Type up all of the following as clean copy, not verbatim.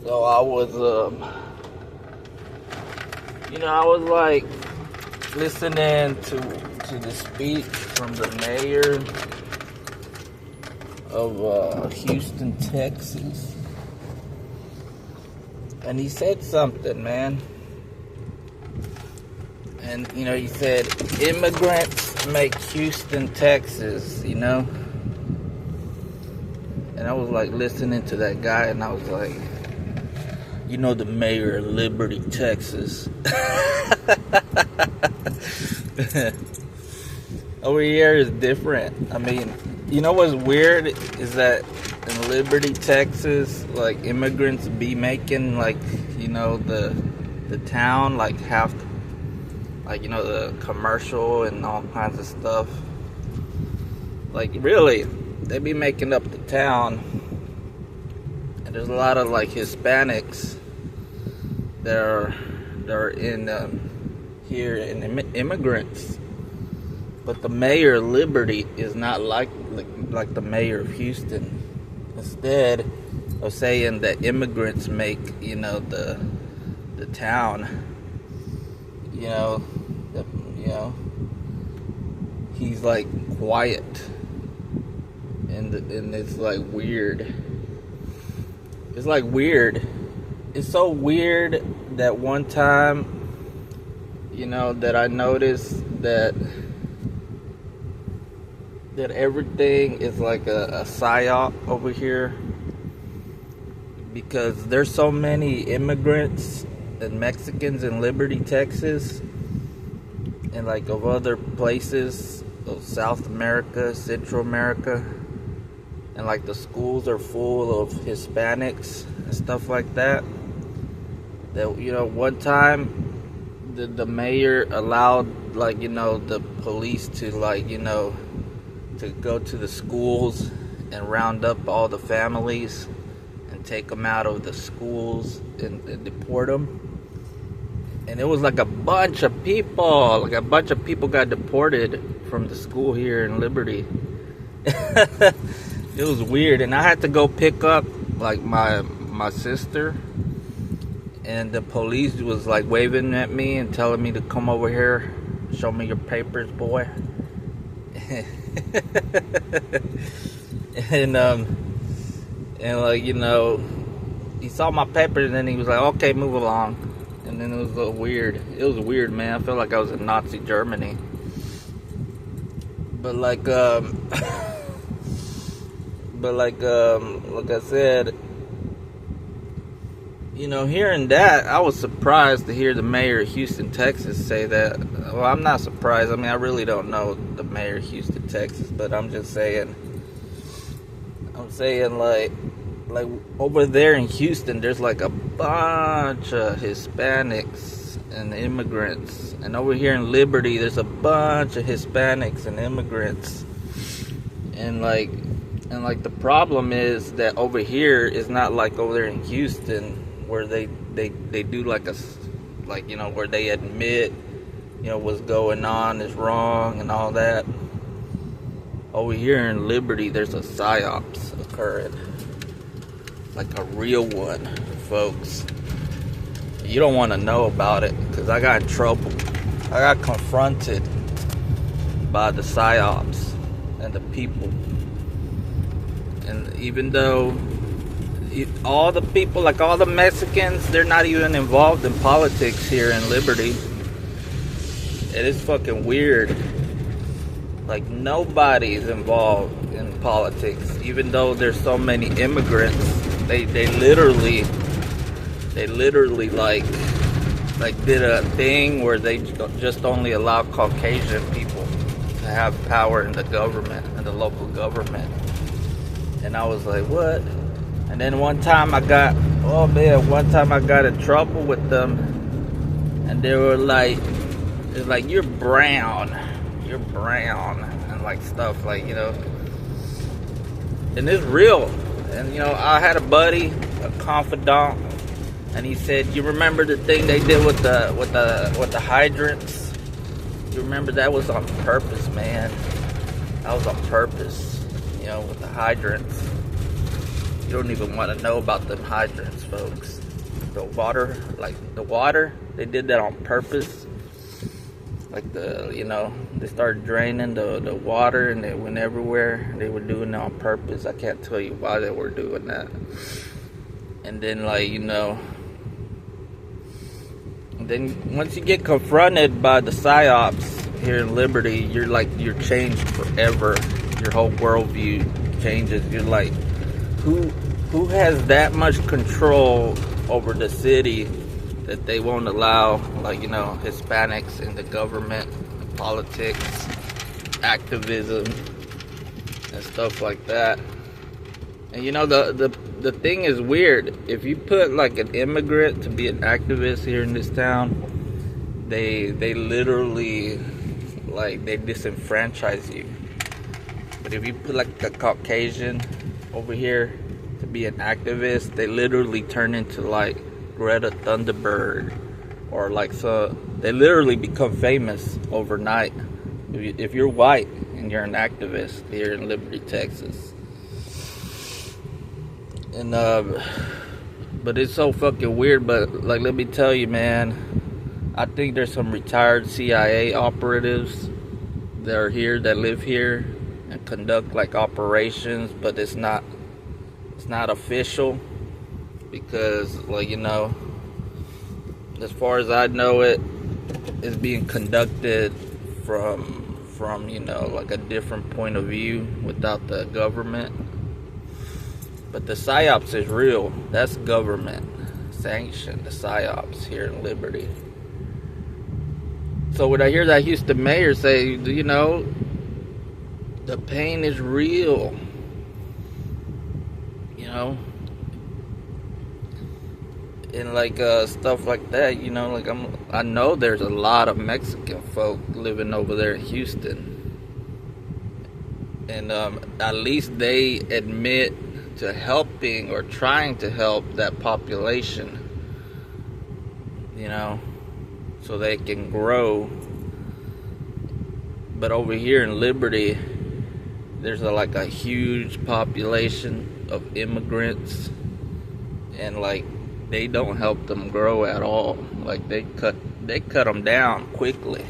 So I was, I was like listening to the speech from the mayor of Houston, Texas, and he said something, man. And he said immigrants make Houston, Texas, And I was like listening to that guy, and I was like, the mayor of Liberty, Texas. Over here is different. I mean, what's weird is that in Liberty, Texas, like immigrants be making like, the town like half, like, the commercial and all kinds of stuff. Like, really, they be making up the town. And there's a lot of like Hispanics that are in here, and immigrants. But the mayor of Liberty is not like the mayor of Houston. Instead of saying that immigrants make, the town, he's like quiet, and it's like weird. It's like weird. It's so weird that one time, that I noticed that everything is like a psyop over here, because there's so many immigrants and Mexicans in Liberty, Texas, and like of other places of South America, Central America, and like the schools are full of Hispanics and stuff like that. That one time the mayor allowed like the police to like to go to the schools and round up all the families and take them out of the schools and deport them. And it was like a bunch of people got deported from the school here in Liberty. It was weird, and I had to go pick up like my sister, and the police was like waving at me and telling me to come over here, show me your papers, boy. and like he saw my papers, and then he was like, okay, move along. And then it was a little weird. It was weird, man. I felt like I was in Nazi Germany. But like I said, hearing that, I was surprised to hear the mayor of Houston, Texas say that. Well, I'm not surprised. I mean, I really don't know the mayor of Houston, Texas, but I'm just saying. Like over there in Houston, there's like a bunch of Hispanics and immigrants, and over here in Liberty, there's a bunch of Hispanics and immigrants, and like the problem is that over here is not like over there in Houston, where they do like where they admit what's going on is wrong and all that. Over here in Liberty, there's a psyops occurring. Like a real one, folks. You don't want to know about it, because I got in trouble. I got confronted by the psyops and the people. And even though all the people, like all the Mexicans, they're not even involved in politics here in Liberty. It is fucking weird. Like nobody's involved in politics, even though there's so many immigrants. They literally like did a thing where they just only allow Caucasian people to have power in the government, in the local government. And I was like, what? And then one time I got in trouble with them, and they were like, it's like, you're brown, and like stuff like, and it's real. And I had a buddy, a confidant, and he said, you remember the thing they did with the hydrants? You remember that was on purpose, man. That was on purpose, with the hydrants. You don't even want to know about them hydrants, folks. The water, they did that on purpose. Like they started draining the water and it went everywhere. They were doing it on purpose. I can't tell you why they were doing that. And then then once you get confronted by the psyops here in Liberty, you're changed forever. Your whole worldview changes. You're like, who has that much control over the city that they won't allow Hispanics in the government, politics, activism, and stuff like that. And the thing is weird. If you put like an immigrant to be an activist here in this town, they literally they disenfranchise you. But if you put like a Caucasian over here to be an activist, they literally turn into like Greta Thunberg, or they literally become famous overnight. If you're white and you're an activist here in Liberty, Texas. And but it's so fucking weird. But let me tell you, man, I think there's some retired CIA operatives that are here, that live here and conduct operations, but it's not official, because as far as I know, it's being conducted from a different point of view without the government. But the psyops is real. That's government sanctioned, the psyops here in Liberty. So when I hear that Houston mayor say, the pain is real, and stuff like that, I know there's a lot of Mexican folk living over there in Houston, and at least they admit to helping or trying to help that population, so they can grow. But over here in Liberty, there's a huge population of immigrants, and they don't help them grow at all. They cut them down quickly.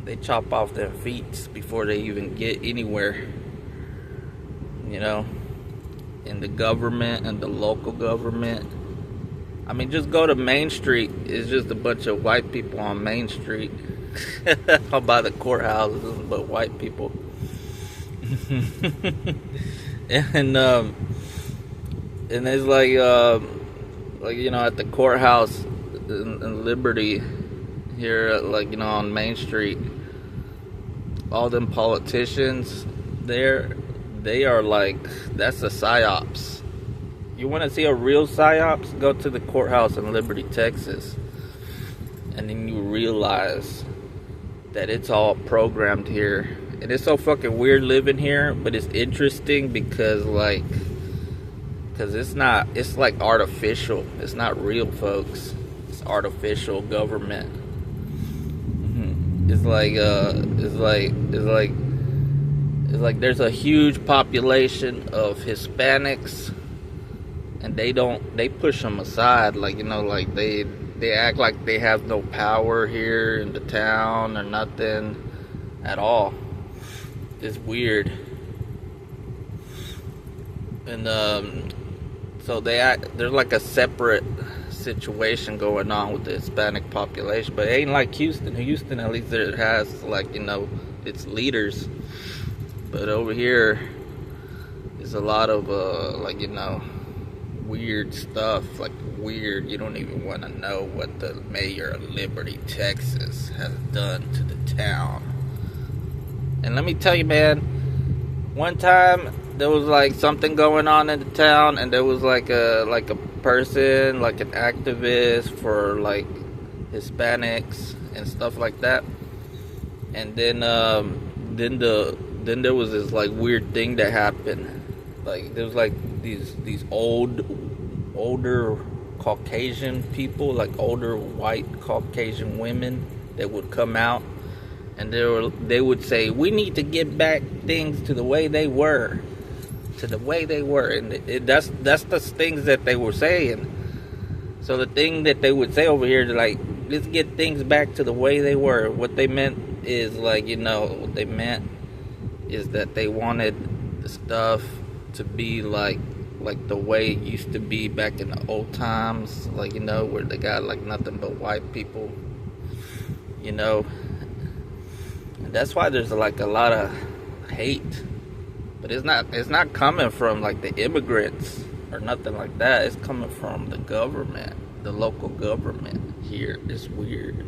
They chop off their feet before they even get anywhere. In the government and the local government. I mean, just go to Main Street. It's just a bunch of white people on Main Street. By the courthouses, but white people. And it's at the courthouse in Liberty here, on Main Street, all them politicians there, they are that's a psyops. You want to see a real psyops? Go to the courthouse in Liberty, Texas, and then you realize that it's all programmed here. And it's so fucking weird living here, but it's interesting because it's artificial. It's not real, folks. It's artificial government. It's like there's a huge population of Hispanics, and they push them aside. They act like they have no power here in the town or nothing at all. It's weird. And so there's a separate situation going on with the Hispanic population, but it ain't like Houston. Houston, at least, it has its leaders. But over here is a lot of weird stuff. Weird, you don't even want to know what the mayor of Liberty, Texas has done to the town. And let me tell you, man, one time there was something going on in the town, and there was a person, an activist for Hispanics and stuff like that. And then there was this weird thing that happened. There was these older Caucasian people, older white Caucasian women that would come out, and they would say, we need to get back things to the way they were. to the way they were, and that's the things that they were saying. So the thing that they would say over here, like, let's get things back to the way they were. What they meant is, like, what they meant is that they wanted the stuff to be like the way it used to be back in the old times, like, where they got like nothing but white people, and that's why there's like a lot of hate. But it's not coming from like the immigrants or nothing like that. It's coming from the government, the local government here. It's weird.